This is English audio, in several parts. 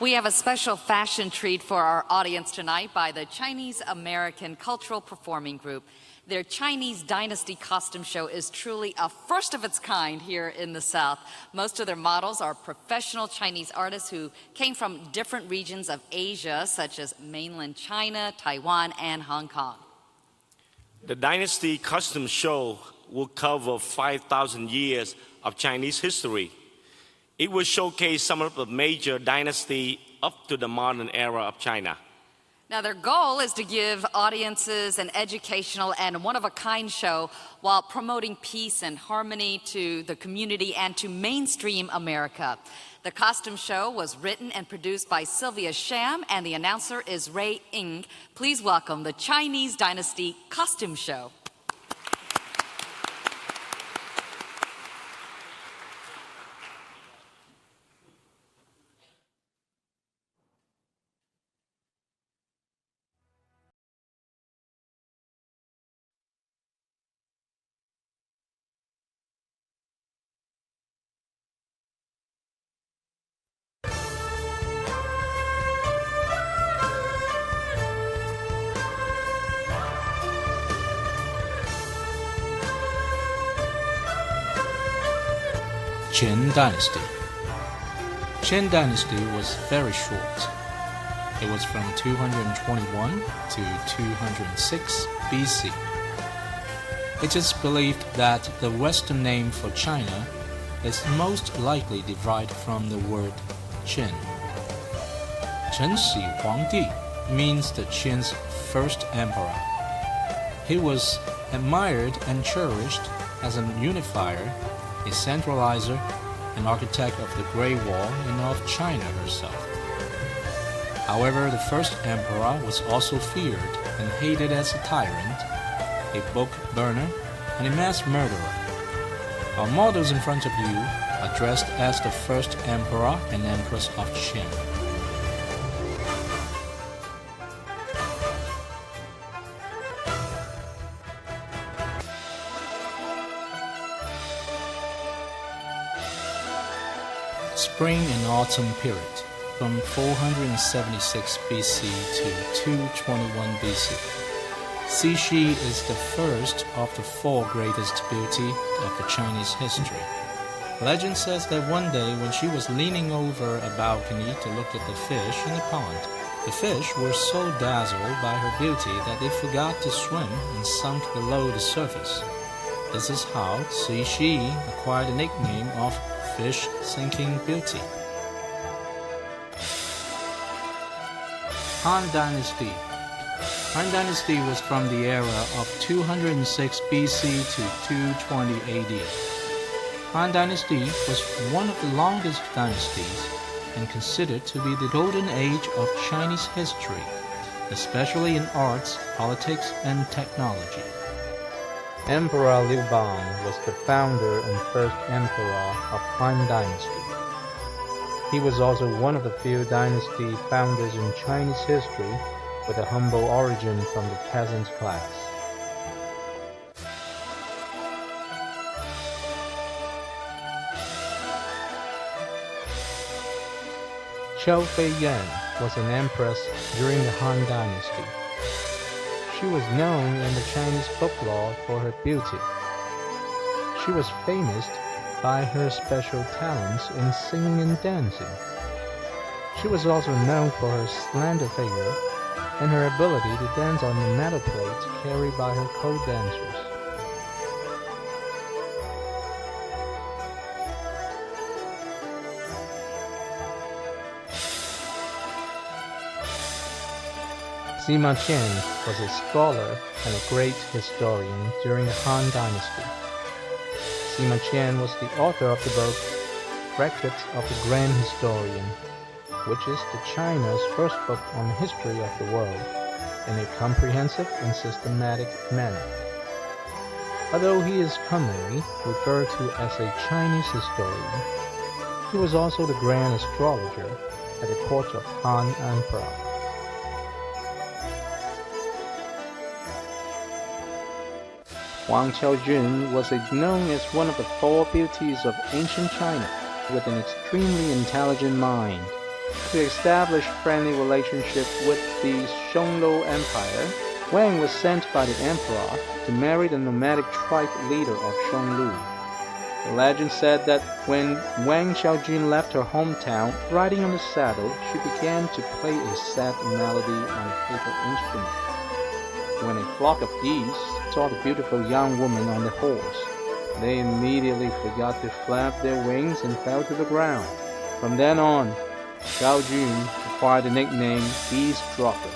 We have a special fashion treat for our audience tonight by the Chinese American Cultural Performing Group. Their Chinese Dynasty costume show is truly a first of its kind here in the South. Most of their models are professional Chinese artists who came from different regions of Asia, such as mainland China, Taiwan, and Hong Kong. The Dynasty costume show will cover 5,000 years of Chinese history. It will showcase some of the major dynasties up to the modern era of China. Now, their goal is to give audiences an educational and one-of-a-kind show while promoting peace and harmony to the community and to mainstream America. The costume show was written and produced by Sylvia Sham, and the announcer is Ray Ng. Please welcome the Chinese Dynasty Costume Show. Qin Dynasty. Qin Dynasty was very short. It was from 221 to 206 BC. It is believed that the Western name for China is most likely derived from the word Qin. Chen Xi Huangdi means the Qin's first emperor. He was admired and cherished as a unifier, a centralizer, an architect of the Great Wall and of China herself. However, the first emperor was also feared and hated as a tyrant, a book burner, and a mass murderer. Our models in front of you are dressed as the first emperor and empress of Qin. Spring and autumn period, from 476 BC to 221 BC. Cixi is the first of the four greatest beauty of the Chinese history. Legend says that one day when she was leaning over a balcony to look at the fish in the pond, the fish were so dazzled by her beauty that they forgot to swim and sunk below the surface. This is how Cixi acquired the nickname of Fish Sinking Beauty. Han Dynasty. Han Dynasty was from the era of 206 BC to 220 AD. Han Dynasty was one of the longest dynasties and considered to be the golden age of Chinese history, especially in arts, politics, and technology. Emperor Liu Bang was the founder and first emperor of Han Dynasty. He was also one of the few dynasty founders in Chinese history with a humble origin from the peasant class. Qiao Feiyan was an empress during the Han Dynasty. She was known in the Chinese folklore for her beauty. She was famous by her special talents in singing and dancing. She was also known for her slender figure and her ability to dance on the metal plates carried by her co-dancers. Sima Qian was a scholar and a great historian during the Han Dynasty. Sima Qian was the author of the book Records of the Grand Historian, which is the China's first book on the history of the world in a comprehensive and systematic manner. Although he is commonly referred to as a Chinese historian, he was also the grand astrologer at the court of Han Emperor. Wang Qiaojun was known as one of the four beauties of ancient China, with an extremely intelligent mind. To establish friendly relationship with the Xiongnu Empire, Wang was sent by the emperor to marry the nomadic tribe leader of Xiongnu. The legend said that when Wang Xiaojun left her hometown, riding on the saddle, she began to play a sad melody on a paper instrument. When a flock of geese saw the beautiful young woman on the horse, they immediately forgot to flap their wings and fell to the ground. From then on, Xiaojun acquired the nickname Eavesdropper,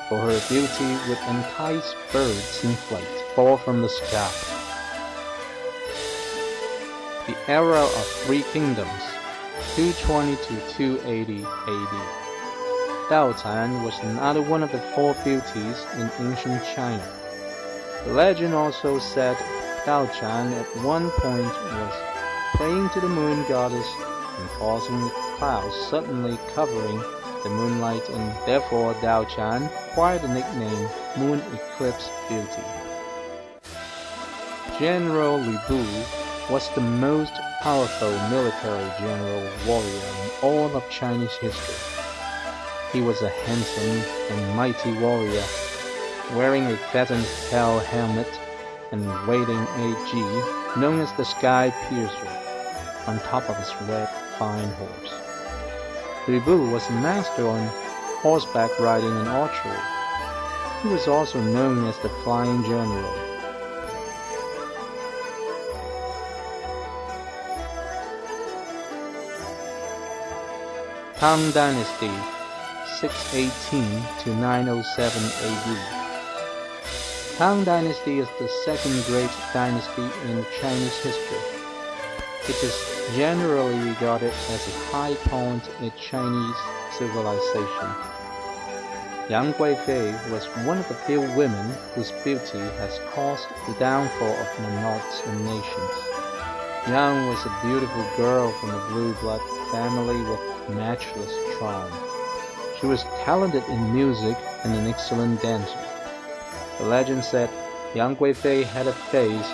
for her beauty would entice birds in flight fall from the sky. The Era of Three Kingdoms, 220 to 280 AD. Dao Can was another one of the four beauties in ancient China. The legend also said Dao Can at one point was praying to the moon goddess and causing the clouds suddenly covering the moonlight, and therefore Dao Can acquired the nickname Moon Eclipse Beauty. General Lu Bu was the most powerful military general warrior in all of Chinese history. He was a handsome and mighty warrior, wearing a pheasant tail helmet and wielding a Ji known as the Sky Piercer on top of his red fine horse. Lu Bu was a master on horseback riding and archery. He was also known as the Flying General. Tang Dynasty, 618 to 907 AD. Tang Dynasty is the second great dynasty in Chinese history. It is generally regarded as a high point in Chinese civilization. Yang Guifei was one of the few women whose beauty has caused the downfall of monarchs and nations. Yang was a beautiful girl from a blue blood family with matchless charm. She was talented in music and an excellent dancer. The legend said Yang Guifei had a face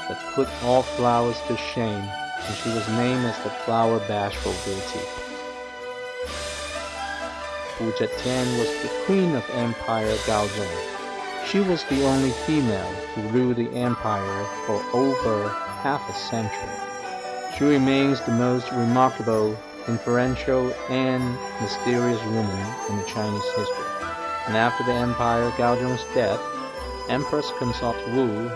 that put all flowers to shame, and she was named as the Flower Bashful Beauty. Wu Zetian was the queen of Empire Gaozong. She was the only female who ruled the empire for over half a century. She remains the most remarkable, influential, and mysterious woman in the Chinese history. And after the Empire Gaozong's death, Empress Consort Wu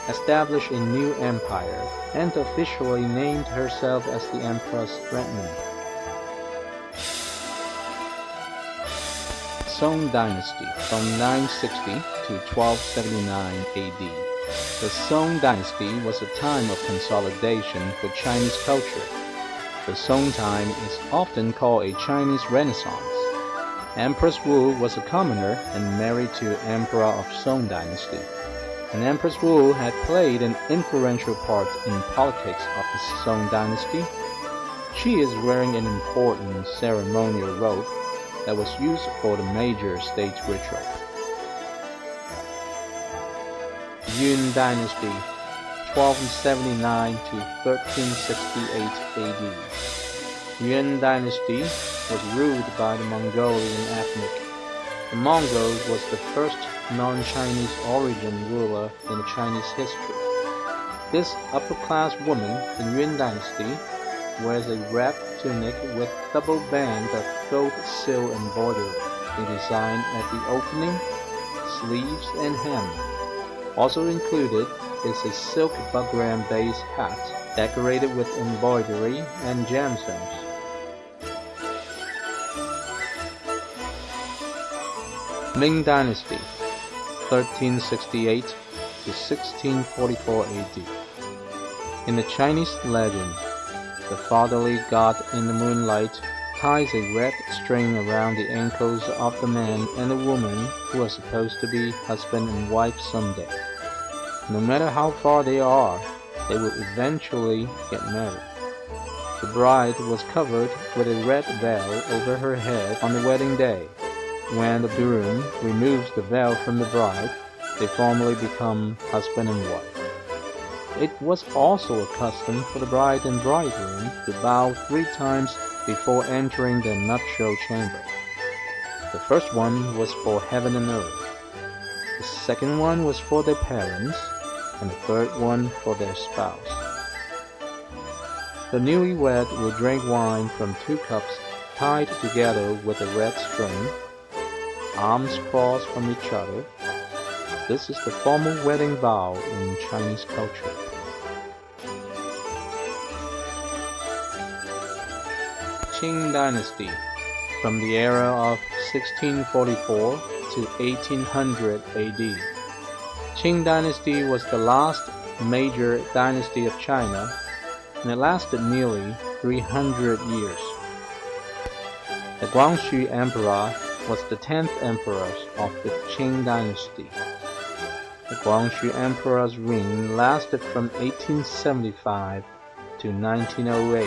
established a new empire and officially named herself as the Empress Redmond. Song Dynasty from 960 to 1279 AD. The Song Dynasty was a time of consolidation for Chinese culture. The Song time is often called a Chinese Renaissance. Empress Wu was a commoner and married to Emperor of Song Dynasty. And Empress Wu had played an influential part in politics of the Song Dynasty. She is wearing an important ceremonial robe that was used for the major state ritual. Yun Dynasty, 1279 to 1368 AD. Yuan Dynasty was ruled by the Mongolian ethnic. The Mongols was the first non-Chinese origin ruler in Chinese history. This upper-class woman in Yuan Dynasty wears a red tunic with double band of gold seal embroidery, a design at the opening, sleeves, and hem. Also included is a silk buckram base hat decorated with embroidery and gemstones. Ming Dynasty, 1368 to 1644 AD. In the Chinese legend, the fatherly god in the moonlight ties a red string around the ankles of the man and the woman who are supposed to be husband and wife someday. No matter how far they are, they will eventually get married. The bride was covered with a red veil over her head on the wedding day. When the groom removes the veil from the bride, they formally become husband and wife. It was also a custom for the bride and bridegroom to bow 3 times before entering the nuptial chamber. The first one was for heaven and earth, the second one was for their parents, and the third one for their spouse. The newlywed will drink wine from 2 cups tied together with a red string, arms crossed from each other. This is the formal wedding vow in Chinese culture. Qing Dynasty, from the era of 1644 to 1800 AD. Qing Dynasty was the last major dynasty of China, and it lasted nearly 300 years. The Guangxu Emperor was the 10th emperor of the Qing Dynasty. The Guangxu Emperor's reign lasted from 1875 to 1908.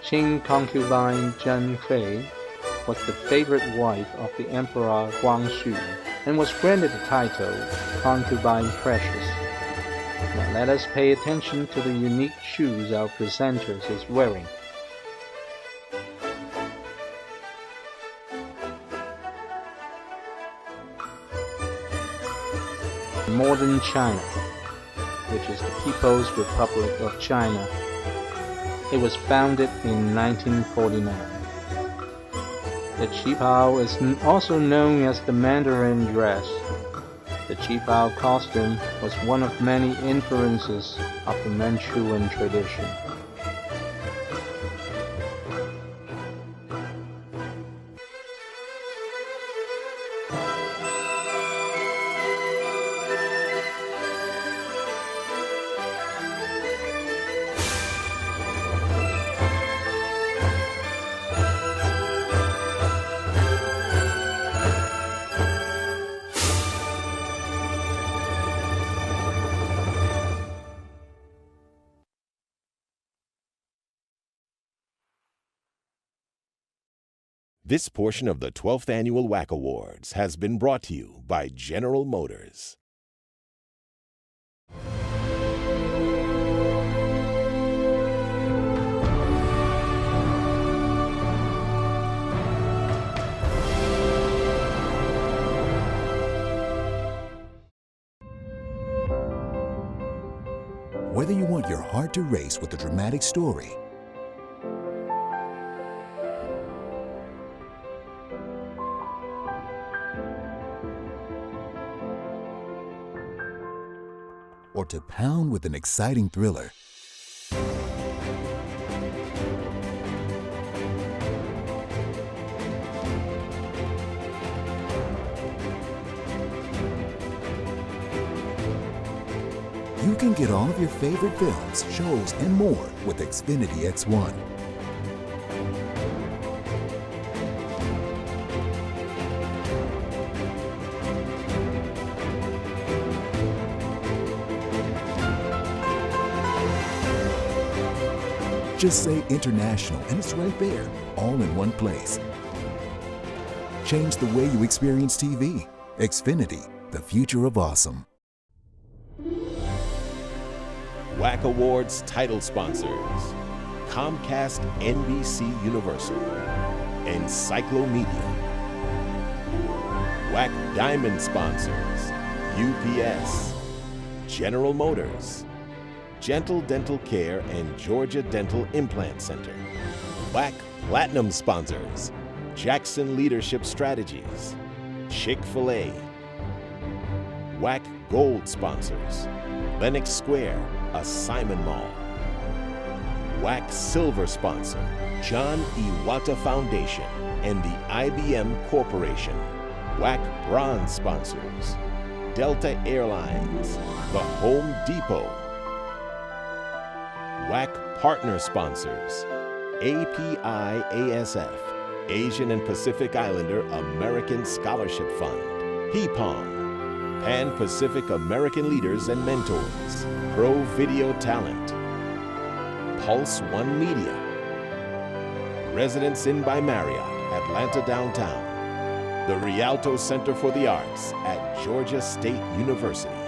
Qing concubine Zheng Fei was the favorite wife of the Emperor Guangxu and was granted the title Concubine Precious. Now let us pay attention to the unique shoes our presenters is wearing. Modern China, which is the People's Republic of China. It was founded in 1949. The qipao is also known as the Mandarin dress. The qipao costume was one of many influences of the Manchuan tradition. This portion of the 12th Annual WWAAC Awards has been brought to you by General Motors. Whether you want your heart to race with a dramatic story, or to pound with an exciting thriller, you can get all of your favorite films, shows, and more with Xfinity X1. Just say international and it's right there, all in one place. Change the way you experience TV. Xfinity, the future of awesome. WWAAC Awards title sponsors: Comcast NBC Universal, Encyclomedia. WWAAC Diamond sponsors: UPS, General Motors, Gentle Dental Care and Georgia Dental Implant Center. WWAAC Platinum sponsors: Jackson Leadership Strategies, Chick-fil-A. WWAAC Gold sponsors: Lenox Square, a Simon Mall. WWAAC Silver sponsor: John Iwata Foundation and the IBM Corporation. WWAAC Bronze sponsors: Delta Airlines, the Home Depot. WWAAC Partner sponsors: API-ASF, Asian and Pacific Islander American Scholarship Fund. HEPOM, Pan-Pacific American Leaders and Mentors. Pro Video Talent. Pulse One Media. Residence Inn by Marriott, Atlanta Downtown. The Rialto Center for the Arts at Georgia State University.